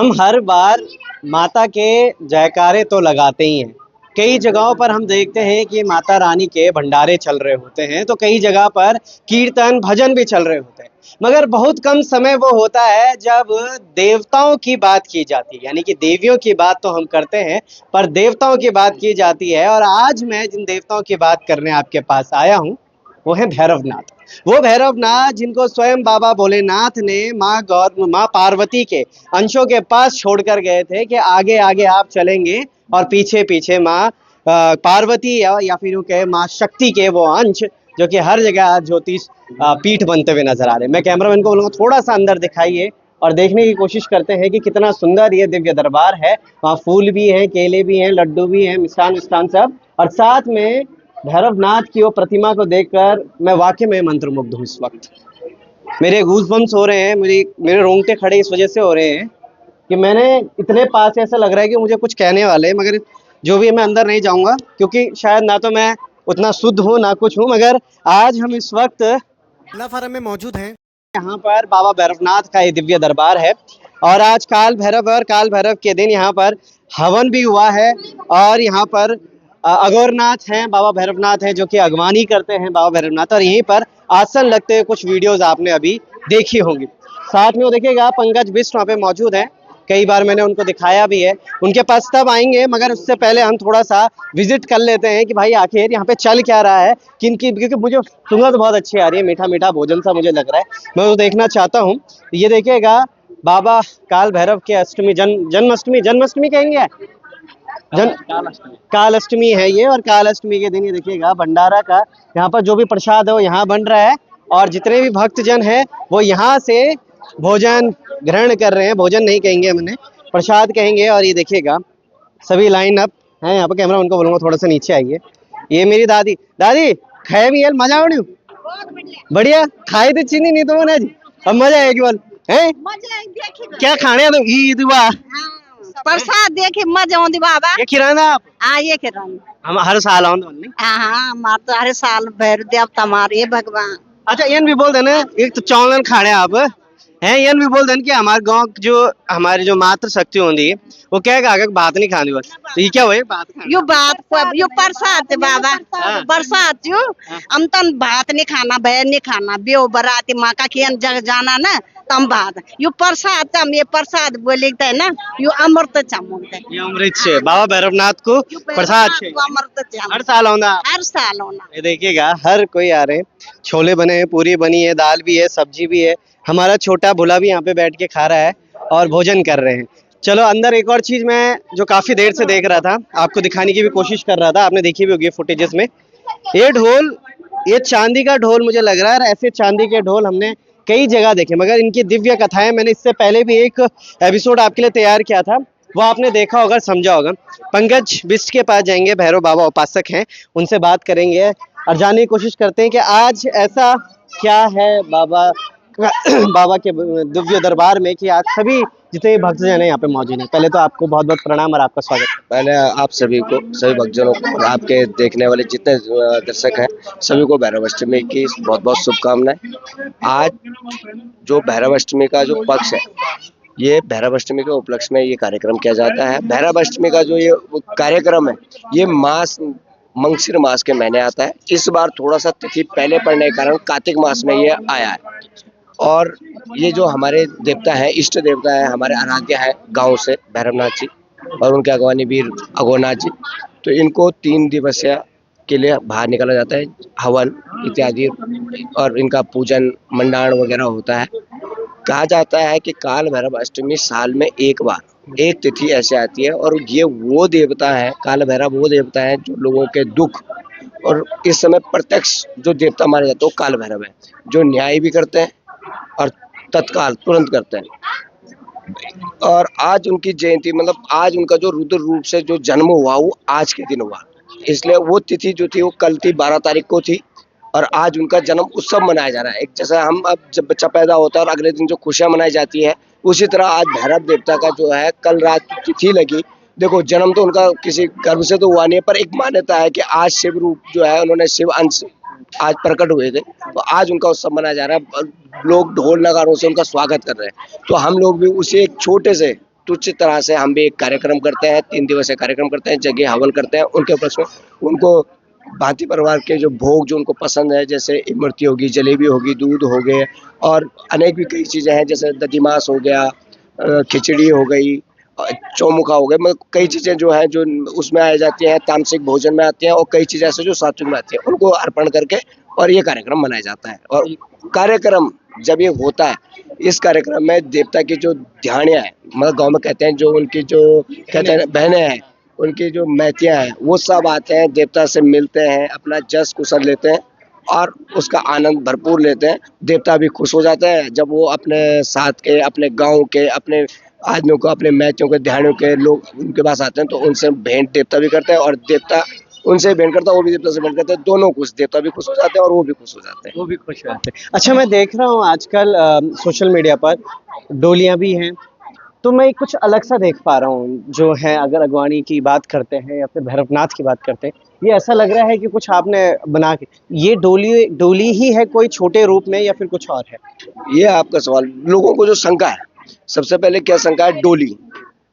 हम हर बार माता के जयकारे तो लगाते ही हैं। कई जगहों पर हम देखते हैं कि माता रानी के भंडारे चल रहे होते हैं, तो कई जगह पर कीर्तन भजन भी चल रहे होते हैं। मगर बहुत कम समय वो होता है जब देवताओं की बात की जाती है, यानी कि देवियों की बात तो हम करते हैं, पर देवताओं की बात की जाती है। और आज मैं जिन देवताओं की बात करने आपके पास आया हूँ वो है भैरवनाथ। वो भैरवनाथ जिनको स्वयं बाबा भोलेनाथ ने माँ पार्वती के अंशों के पास छोड़कर गए थे कि आगे आगे आप चलेंगे और पीछे पीछे माँ पार्वती या फिर कहे माँ शक्ति के वो अंश जो कि हर जगह आज ज्योतिष पीठ बनते हुए नजर आ रहे हैं। मैं कैमरामैन को बोलूँगा थोड़ा सा अंदर दिखाइए और देखने की कोशिश करते हैं कि कितना सुंदर ये दिव्य दरबार है। वहाँ फूल भी हैं, केले भी हैं, लड्डू भी हैं, मिष्ठान मिष्ठान सब, और साथ में भैरवनाथ की वो प्रतिमा को देखकर मैं वाकई में मंत्रमुग्ध हूँ। इस वक्त मेरे गूज़बम्स हो रहे हैं, मेरे रोंगटे खड़े इस वजह से हो रहे हैं कि मैंने इतने पास ऐसा लग रहा है कि मुझे कुछ कहने वाले हैं, मगर जो भी है मैं अंदर नहीं जाऊंगा क्योंकि शायद ना तो मैं उतना शुद्ध हूँ ना कुछ हूँ। मगर आज हम इस वक्त फार्म में मौजूद हैं। यहाँ पर बाबा भैरवनाथ का ये दिव्य दरबार है और आज काल भैरव और काल भैरव के दिन यहाँ पर हवन भी हुआ है। और यहाँ पर अघोरनाथ हैं, बाबा भैरवनाथ हैं जो कि अगवानी करते हैं बाबा भैरवनाथ, और यहीं पर आसन लगते हुए कुछ वीडियोस आपने अभी देखी होंगी। साथ में वो देखिएगा पंकज बिष्ट वहाँ पे मौजूद हैं, कई बार मैंने उनको दिखाया भी है। उनके पास तब आएंगे मगर उससे पहले हम थोड़ा सा विजिट कर लेते हैं कि भाई आखिर यहाँ पे चल क्या रहा है, क्योंकि मुझे सुगंध बहुत अच्छी आ रही है, मीठा मीठा भोजन सा मुझे लग रहा है, मैं वो देखना चाहता हूँ। ये देखिएगा बाबा काल भैरव के अष्टमी जन्माष्टमी कहेंगे, काल अष्टमी है ये। और काल अष्टमी के दिन ये देखिएगा भंडारा का यहाँ पर जो भी प्रसाद है वो यहाँ बन रहा है और जितने भी भक्तजन हैं वो यहाँ से भोजन ग्रहण कर रहे हैं। भोजन नहीं कहेंगे, हमने प्रसाद कहेंगे। और ये देखिएगा सभी लाइन अप हैं यहाँ पर। कैमरा उनको बोलूंगा थोड़ा सा नीचे आइए। ये मेरी दादी खाए भी यार, मजा आवड़ी बढ़िया खाए तो चीनी नहीं तो ना जी, अब मजा आएगी बोल है क्या खाने तो ईद हुआ प्रसाद देखे मजा आती बाबा। ये खिलाना आप? हाँ ये खिलाना हम हर साल आऊँ। हाँ हमार तो हर साल भैरव देवता हमारे भगवान। अच्छा ये भी बोल देना, एक तो चौलन खाने आप हैं, ये भी बोल देना कि हमारे गांव जो हमारी जो मातृ शक्ति होती है वो क्या कहा बात नहीं खानी बस, तो ये क्या हुआ बात यो प्रसाद है बाबा, प्रसाद जो हम तो भात नहीं खाना, बैर नहीं खाना, बेओ बराती माँ का खेन जग जाना ना तम भात यो प्रसाद तम ये प्रसाद बोले है ना, यो अमृत चमोते ये अमृत से बाबा भैरवनाथ को प्रसाद से अमृत हर साल आना, हर साल होना। ये देखिएगा हर कोई आ रहे हैं, छोले बने हैं, पूरी बनी है, दाल भी है, सब्जी भी है। हमारा छोटा भोला भी यहाँ पे बैठ के खा रहा है और भोजन कर रहे हैं। चलो अंदर एक और चीज मैं जो काफी देर से देख रहा था, आपको दिखाने की भी कोशिश कर रहा था, आपने देखी भी होगी फुटेजेस में। ये ढोल, ये चांदी का ढोल मुझे लग रहा है। ऐसे चांदी के ढोल हमने कई जगह देखे, मगर इनकी दिव्य कथाएं मैंने इससे पहले भी एक एपिसोड आपके लिए तैयार किया था, वो आपने देखा होगा, समझा होगा। पंकज बिष्ट के पास जाएंगे, भैरव बाबा उपासक हैं, उनसे बात करेंगे और जानने की कोशिश करते हैं कि आज ऐसा क्या है बाबा के दिव्य दरबार में कि आज सभी जितने भक्तजन हैं यहाँ पे मौजूद हैं। पहले तो आपको बहुत बहुत प्रणाम और आपका स्वागत। पहले आप सभी को, सभी भक्तजनों को और आपके देखने वाले जितने दर्शक हैं सभी को भैरव अष्टमी की बहुत बहुत शुभकामनाएं। आज जो भैरव अष्टमी का जो पक्ष है, ये भैरव अष्टमी के उपलक्ष्य में ये कार्यक्रम किया जाता है। भैरव अष्टमी का जो ये कार्यक्रम है ये मंगशिर मास के महीने आता है। इस बार थोड़ा सा तिथि पहले पड़ने के कारण कार्तिक मास में ये आया है। और ये जो हमारे देवता है, इष्ट देवता है, हमारे आराध्य है गांव से भैरवनाथ जी और उनके अगवानी वीर अघोरनाथ जी, तो इनको 3 दिवसीय के लिए बाहर निकाला जाता है, हवन इत्यादि और इनका पूजन मंडाण वगैरह होता है। कहा जाता है कि काल भैरव अष्टमी साल में एक बार एक तिथि ऐसे आती है और ये वो देवता है, काल भैरव वो देवता है जो लोगों के दुख, और इस समय प्रत्यक्ष जो देवता माने जाते हैं वो काल भैरव है, जो न्याय भी करते हैं और तत्काल तुरंत करते हैं। और आज उनकी जयंती, मतलब आज उनका जो रुद्र रूप से जो जन्म हुआ वो आज के दिन हुआ, इसलिए वो तिथि जो थी वो कल थी, 12 तारीख को थी, और आज उनका जन्म उत्सव मनाया जा रहा है। एक जैसे हम अब जब बच्चा पैदा होता है और अगले दिन जो खुशियां मनाई जाती है, उसी तरह आज भैरव देवता का जो है कल रात तिथि लगी। देखो जन्म तो उनका किसी गर्भ से तो हुआ नहीं है, पर एक मान्यता है कि आज शिव रूप जो है, उन्होंने शिव अंश आज प्रकट हुए थे, तो आज उनका उत्सव मनाया जा रहा है। लोग ढोल नगारों से उनका स्वागत कर रहे हैं, तो हम लोग भी उसी एक छोटे से तुच्छ तरह से हम भी एक कार्यक्रम करते हैं, 3 दिवसीय कार्यक्रम करते हैं, यज्ञ हवन करते हैं उनके उपलक्ष्य में। उनको भांति परिवार के जो भोग जो उनको पसंद है, जैसे इमरती होगी, जलेबी होगी, दूध हो गए और अनेक भी कई चीजें हैं, जैसे दधिमास हो गया, खिचड़ी हो गई, चौमुखा हो गया, मतलब कई चीजें जो है जो उसमें आ जाती हैं, तामसिक भोजन में आती हैं, और कई चीजें ऐसे जो सात्विक में आती हैं, उनको अर्पण करके और ये कार्यक्रम मनाया जाता है। और कार्यक्रम जब ये होता है, इस कार्यक्रम में देवता की जो ध्यानियाँ हैं, मतलब गांव में कहते हैं जो उनकी जो कहते हैं बहनें हैं, उनकी जो मैतियाँ हैं, वो सब आते हैं, देवता से मिलते हैं, अपना जस कुशल लेते हैं और उसका आनंद भरपूर लेते हैं। देवता भी खुश हो जाते हैं जब वो अपने साथ के, अपने गांव के, अपने आदमियों को, अपने मैतियों के, ध्यानियों के लोग उनके पास आते हैं, तो उनसे भेंट देवता भी करते हैं और देवता उनसे भेंट करता है, वो भी देवता से भेंट करते हैं, दोनों खुश, देवता भी खुश हो जाते हैं और वो भी खुश हो जाते हैं। वो भी खुश रहते हैं। अच्छा, मैं देख रहा हूँ आजकल सोशल मीडिया पर डोलियां भी हैं, तो मैं कुछ अलग सा देख पा रहा हूँ जो है। अगर अगवानी की बात करते हैं या फिर भैरवनाथ की बात करते हैं, ये ऐसा लग रहा है कि कुछ आपने बना के, ये डोली डोली ही है कोई छोटे रूप में या फिर कुछ और है? ये आपका सवाल, लोगों को जो शंका है, सबसे पहले क्या शंका है? डोली,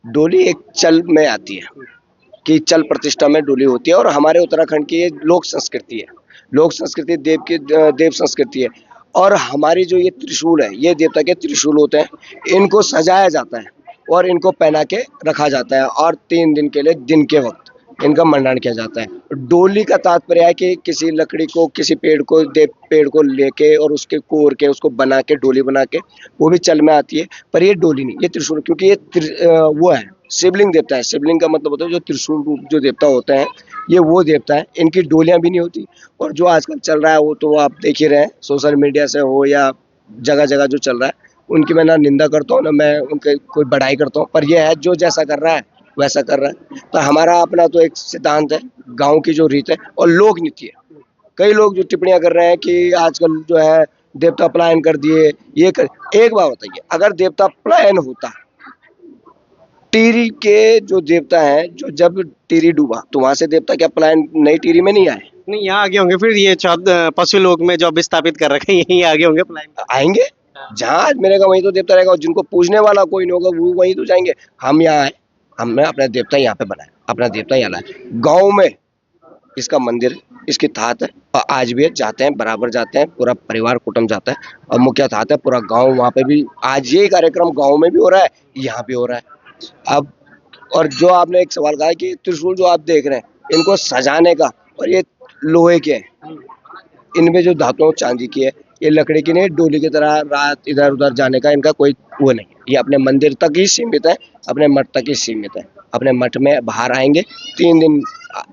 डोली एक चल में आती है कि चल प्रतिष्ठा में डोली होती है, और हमारे उत्तराखंड की ये लोक संस्कृति है, लोक संस्कृति देव की देव संस्कृति है। और हमारी जो ये त्रिशूल है, ये देवता के त्रिशूल होते हैं, इनको सजाया जाता है और इनको पहना के रखा जाता है, और 3 दिन के लिए दिन के वक्त इनका मंडान किया जाता है। डोली का तात्पर्य है कि किसी लकड़ी को, किसी पेड़ को, देव पेड़ को लेके और उसके कोर के, उसको बना के, डोली बना के, वो भी चल में आती है। पर ये डोली नहीं, ये त्रिशूल, क्योंकि ये वो है, शिवलिंग देवता है। शिवलिंग का मतलब होता है जो त्रिशूल रूप जो देवता होते हैं, ये वो देवता है। इनकी डोलियां भी नहीं होती। और जो आजकल चल रहा है वो तो आप देख ही रहे हैं, सोशल मीडिया से हो या जगह जगह जो चल रहा है, उनकी मैं ना निंदा करता हूँ ना मैं उनके कोई बढ़ाई करता हूँ, पर यह है जो जैसा कर रहा है वैसा कर रहा है। तो हमारा अपना तो एक सिद्धांत है, गांव की जो रीत है और लोक नीति है। कई लोग जो टिप्पणियां कर रहे हैं कि आजकल जो है देवता पलायन कर दिए, ये कर, एक बात बताइए, अगर देवता पलायन होता, टिहरी के जो देवता हैं, जो जब टिहरी डूबा तो वहां से देवता क्या पलायन नई टिहरी में नहीं आए? नहीं, यहाँ आगे होंगे फिर, ये पशु लोक में जो विस्थापित कर रखे हैं, यहीं आगे होंगे पलायन। आएंगे, जहाँ आज मिलेगा वहीं तो देवता रहेगा, और जिनको पूजने वाला कोई नहीं होगा वो वहीं तो जाएंगे। हम यहाँ आए, हमने अपना देवता यहाँ पे बनाया, अपना देवता यहाँ लाए। गाँव में इसका मंदिर, इसकी थात है, और आज भी जाते हैं, बराबर जाते हैं, पूरा परिवार कुटुंब जाता है, और मुख्य थात है, पूरा गाँव वहाँ पे भी आज ये कार्यक्रम गाँव में भी हो रहा है, यहाँ भी हो रहा है। अब और जो आपने एक सवाल कहा कि त्रिशूल जो आप देख रहे हैं, इनको सजाने का, और ये लोहे के हैं, इनमें जो धातु चांदी की है, ये लकड़ी की नहीं। डोली की तरह रात इधर उधर जाने का इनका कोई वो नहीं है, ये अपने मंदिर तक ही सीमित है, अपने मठ तक ही सीमित है। अपने मठ में बाहर आएंगे 3 दिन,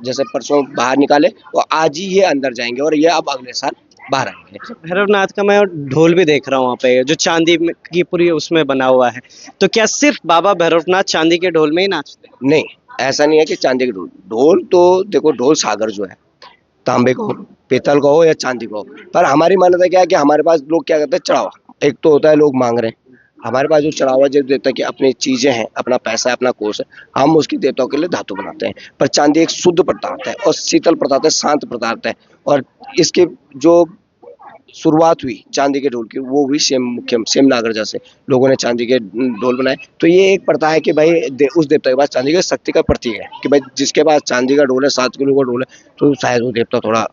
जैसे परसों बाहर निकाले और आज ही ये अंदर जाएंगे, और ये अब अगले साल बाहर आएंगे। भैरवनाथ का मैं ढोल भी देख रहा हूँ वहाँ पे, जो चांदी की पूरी उसमें बना हुआ है, तो क्या सिर्फ बाबा भैरवनाथ चांदी के ढोल में ही नाचते हैं? नहीं, ऐसा नहीं है कि चांदी के ढोल, ढोल तो देखो, ढोल सागर जो है, तांबे का हो, पीतल का हो या चांदी का हो, पर हमारी मान्यता क्या है कि हमारे पास लोग क्या करते हैं, चढ़ावा एक तो होता है, लोग मांग रहे हैं। हमारे पास जो चढ़ावा जो देवता की अपनी चीजें हैं, अपना पैसा है, अपना कोष है, हम उसकी देवताओं के लिए धातु बनाते हैं। पर चांदी एक शुद्ध पदार्थ है और शीतल पदार्थ है, शांत पदार्थ है, और इसके जो शुरुआत हुई चांदी के ढोल की, वो हुई सेम नागर जैसे लोगों ने चांदी के ढोल बनाए। तो ये एक प्रथा है कि भाई उस देवता के पास चांदी की शक्ति का प्रतीक है कि भाई जिसके पास चांदी का ढोल है, 7 किलो का ढोल है, तो शायद वो देवता थोड़ा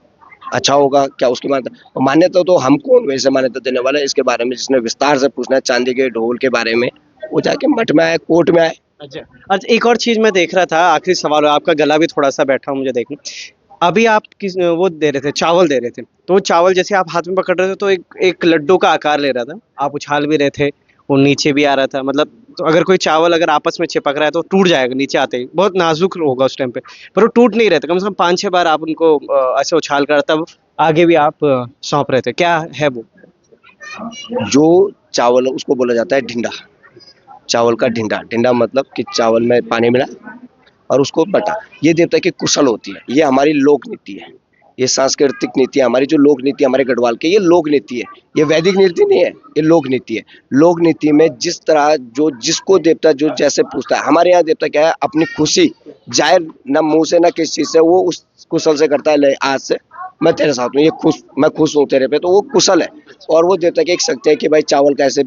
अच्छा होगा। क्या उसकी मान्यता तो हम कौन वैसे मान्यता देने वाला है, इसके बारे में जिसने विस्तार से पूछना है चांदी के ढोल के बारे में, वो जाके मठ में आए, कोर्ट में आए। अच्छा, एक और चीज मैं देख रहा था, आखिरी सवाल है, आपका गला भी थोड़ा सा बैठा मुझे देखना। अभी आप वो दे रहे थे, चावल दे रहे थे, तो वो चावल जैसे आप हाथ में पकड़ रहे थे तो एक लड्डू का आकार ले रहा था, आप उछाल भी रहे थे, वो नीचे भी आ रहा था, मतलब तो अगर कोई चावल अगर आपस में चिपक रहा है तो टूट जाएगा नीचे आते ही, बहुत नाजुक होगा उस टाइम पे, पर वो टूट नहीं रहे थे। कम से कम 5-6 बार आप उनको ऐसे उछाल कर तब आगे भी आप सौंप रहे थे, क्या है वो? जो चावल उसको बोला जाता है ढिंडा, चावल का ढिंडा। ढिंडा मतलब कि चावल में पानी मिला और उसको बटा, ये देवता की कुशल होती है। ये हमारी लोक नीति है, ये सांस्कृतिक नीति है हमारी, जो लोक नीति हमारे गढ़वाल की, ये लोक नीति है, ये वैदिक नीति नहीं है, ये लोक नीति है। लोक नीति में जिस तरह जो जिसको देवता जो जैसे पूछता है, हमारे यहाँ देवता क्या है, अपनी खुशी जाहिर न मुंह से न किस चीज से, वो उस कुशल से करता है। ले आज से मैं तेरे साथ हूँ, ये खुश, मैं खुश हूँ तेरे पे, तो वो कुशल है। और वो देवता की एक शक्ति है कि भाई चावल कैसे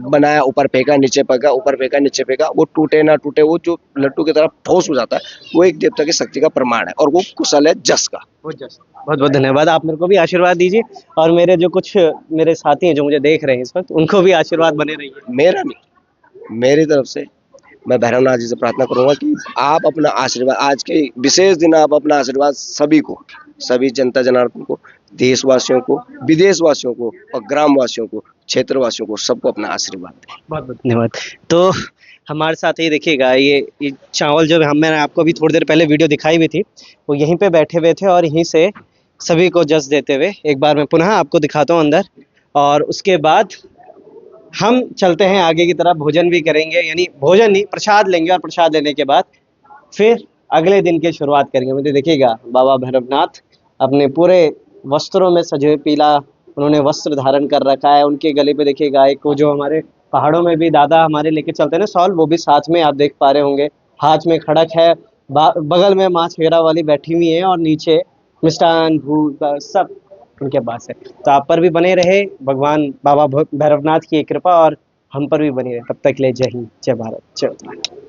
बनाया, ऊपर फेंका नीचे फेंका, ऊपर फेंका नीचे फेंका, वो टूटे ना टूटे, वो जो लड्डू की तरह ठोस हो जाता है, वो एक देवता की शक्ति का प्रमाण है, और वो कुशल है जस का। बहुत बहुत धन्यवाद। आप मेरे को भी आशीर्वाद दीजिए और मेरे जो कुछ मेरे साथी हैं जो मुझे देख रहे हैं इस वक्त, उनको भी आशीर्वाद बने रहिए। मेरा नहीं, मेरी तरफ से मैं भैरवनाथ जी से प्रार्थना करूंगा कि आप अपना आशीर्वाद, आज के विशेष दिन आप अपना आशीर्वाद सभी को, सभी जनता जनार्दन को, देशवासियों को, विदेशवासियों को और ग्रामवासियों को, क्षेत्रवासियों को, सबको अपना आशीर्वाद दें। बहुत बहुत धन्यवाद। तो हमारे साथ ही देखिएगा, ये चावल जो मैंने आपको अभी थोड़ी देर पहले वीडियो दिखाई भी थी, वो यहीं पे बैठे हुए थे और यहीं से सभी को जस देते हुए एक बार मैं पुनः आपको दिखाता हूँ अंदर, और उसके बाद हम चलते हैं आगे की तरफ, भोजन भी करेंगे, यानी भोजन नहीं, प्रसाद लेंगे, और प्रसाद लेने के बाद फिर अगले दिन की शुरुआत करेंगे। मुझे देखिएगा बाबा भैरवनाथ अपने पूरे वस्त्रों में सजे हुए, पीला उन्होंने वस्त्र धारण कर रखा है, उनके गले पे देखिएगा एक वो जो हमारे पहाड़ों में भी दादा हमारे लेके चलते हैं ना शॉल, वो भी साथ में आप देख पा रहे होंगे, हाथ में खड़क है, बगल में माँ छेरा वाली बैठी हुई है, और नीचे मिष्ठान भूत सब उनके पास है। तो आप पर भी बने रहे भगवान बाबा भैरवनाथ की कृपा, और हम पर भी बनी रहे। तब तक ले जय हिंद, जय भारत, जय उत्तराखंड।